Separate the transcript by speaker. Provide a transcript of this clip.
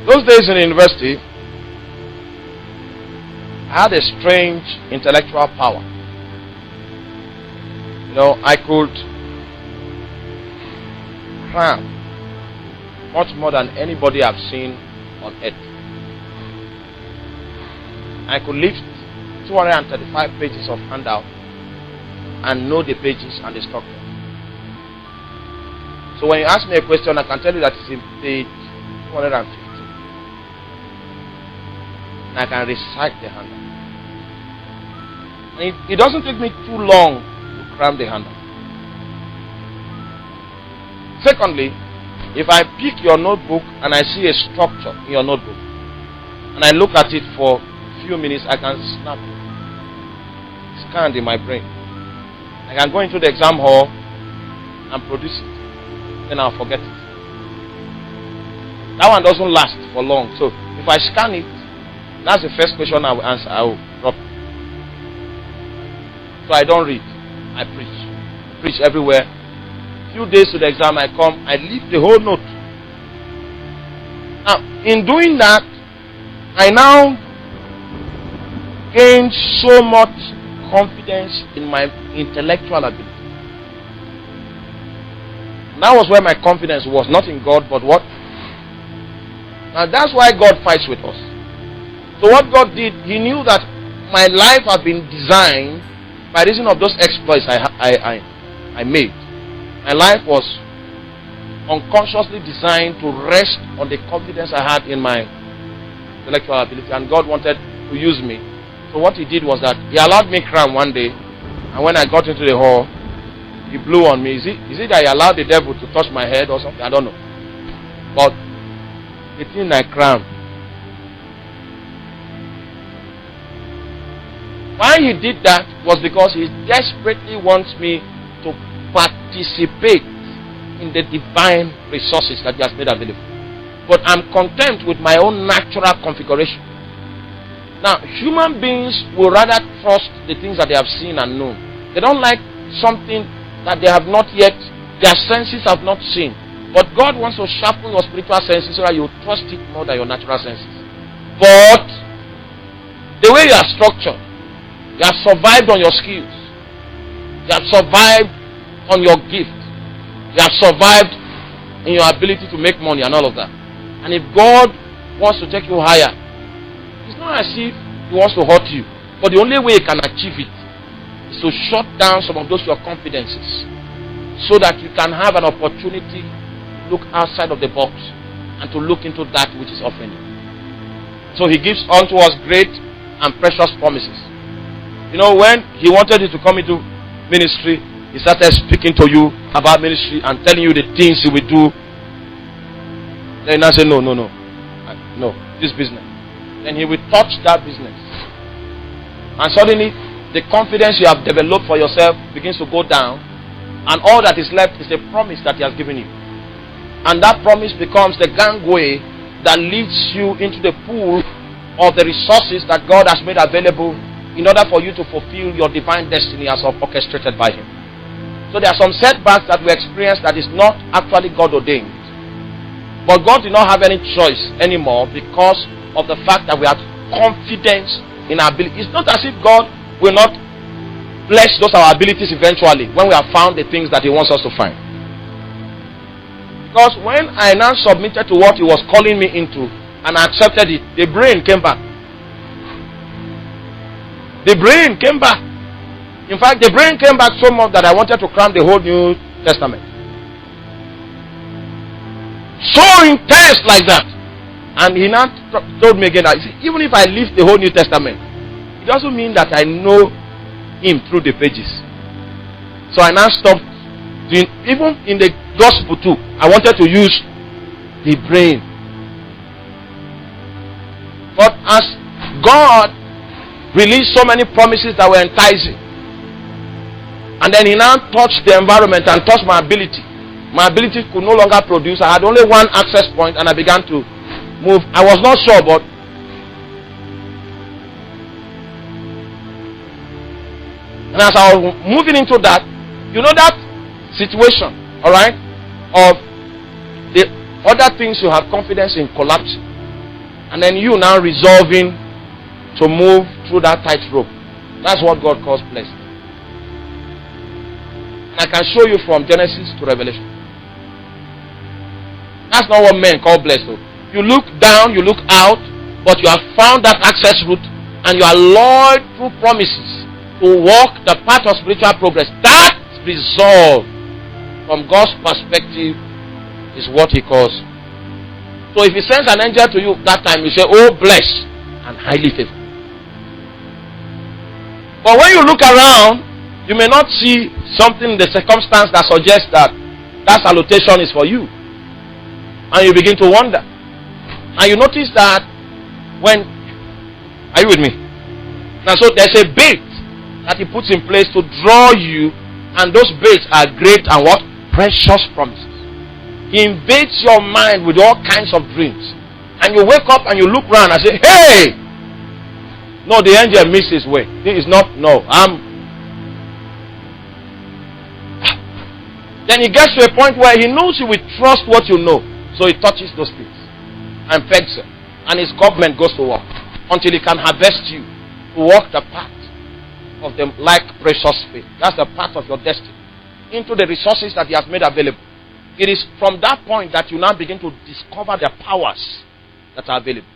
Speaker 1: Those days in university, I had a strange intellectual power. I could cram much more than anybody I've seen on earth. I could lift 235 pages of handout and know the pages and the structure. So when you ask me a question, I can tell you that it's in page 250. And I can recite the handout. And it doesn't take me too long to cram the handout. Secondly, if I pick your notebook and I see a structure in your notebook and I look at it for a few minutes, I can snap it. It's scanned in my brain. I can go into the exam hall and produce it. Then I'll forget it. That one doesn't last for long. So if I scan it, that's the first question I will answer. I will drop it. So I don't read. I preach. I preach everywhere. Few days to the exam, I come, I leave the whole note. Now, in doing that, I now gain so much confidence in my intellectual ability. And that was where my confidence was, not in God, but what? Now that's why God fights with us. So what God did, He knew that my life had been designed by reason of those exploits I made. My life was unconsciously designed to rest on the confidence I had in my intellectual ability, and God wanted to use me. So what He did was that He allowed me cram one day, and when I got into the hall, He blew on me. Is it that He allowed the devil to touch my head or something? I don't know. But the thing I crammed. Why He did that was because He desperately wants me to participate in the divine resources that He has made available. But I'm content with my own natural configuration. Now, human beings will rather trust the things that they have seen and known. They don't like something that they have not yet, their senses have not seen. But God wants to sharpen your spiritual senses so that you trust it more than your natural senses. But the way you are structured, you have survived on your skills, you have survived on your gift, you have survived in your ability to make money and all of that. And if God wants to take you higher, it's not as if He wants to hurt you, but the only way He can achieve it is to shut down some of those your confidences so that you can have an opportunity to look outside of the box and to look into that which is offending. So He gives unto us great and precious promises. When He wanted you to come into ministry, He started speaking to you about ministry and telling you the things He will do. Then I say, no, this business. Then He will touch that business. And suddenly, the confidence you have developed for yourself begins to go down. And all that is left is a promise that He has given you. And that promise becomes the gangway that leads you into the pool of the resources that God has made available in order for you to fulfill your divine destiny as orchestrated by Him. So there are some setbacks that we experience that is not actually God ordained. But God did not have any choice anymore because of the fact that we have confidence in our ability. It's not as if God will not bless those our abilities eventually when we have found the things that He wants us to find. Because when I now submitted to what He was calling me into and I accepted it, the brain came back. The brain came back. In fact, the brain came back so much that I wanted to cram the whole New Testament. So intense like that. And He now told me again that even if I leave the whole New Testament, it doesn't mean that I know Him through the pages. So I now stopped doing, even in the gospel too, I wanted to use the brain. But as God released so many promises that were enticing, and then He now touched the environment and touched my ability. My ability could no longer produce. I had only one access point and I began to move. I was not sure, but and as I was moving into that, that situation, alright, of the other things you have confidence in collapsing. And then you now resolving to move through that tightrope. That's what God calls blessed. And I can show you from Genesis to Revelation. That's not what men call blessed. You look down, you look out, but you have found that access route and you are lured through promises to walk the path of spiritual progress. That resolve from God's perspective is what he calls. So if he sends an angel to you that time, you say, oh, blessed and highly favored. But when you look around, you may not see something in the circumstance that suggests that that salutation is for you. And you begin to wonder. And you notice that when... Are you with me? Now, so there's a bait that he puts in place to draw you. And those baits are great and what? Precious promises. He invades your mind with all kinds of dreams. And you wake up and you look around and say, hey! No, the angel missed his way. He is not, no, Then he gets to a point where he knows you will trust what you know. So he touches those things and pegs them. And his government goes to work until he can harvest you to walk the path of the like precious faith. That's the path of your destiny. Into the resources that he has made available. It is from that point that you now begin to discover the powers that are available.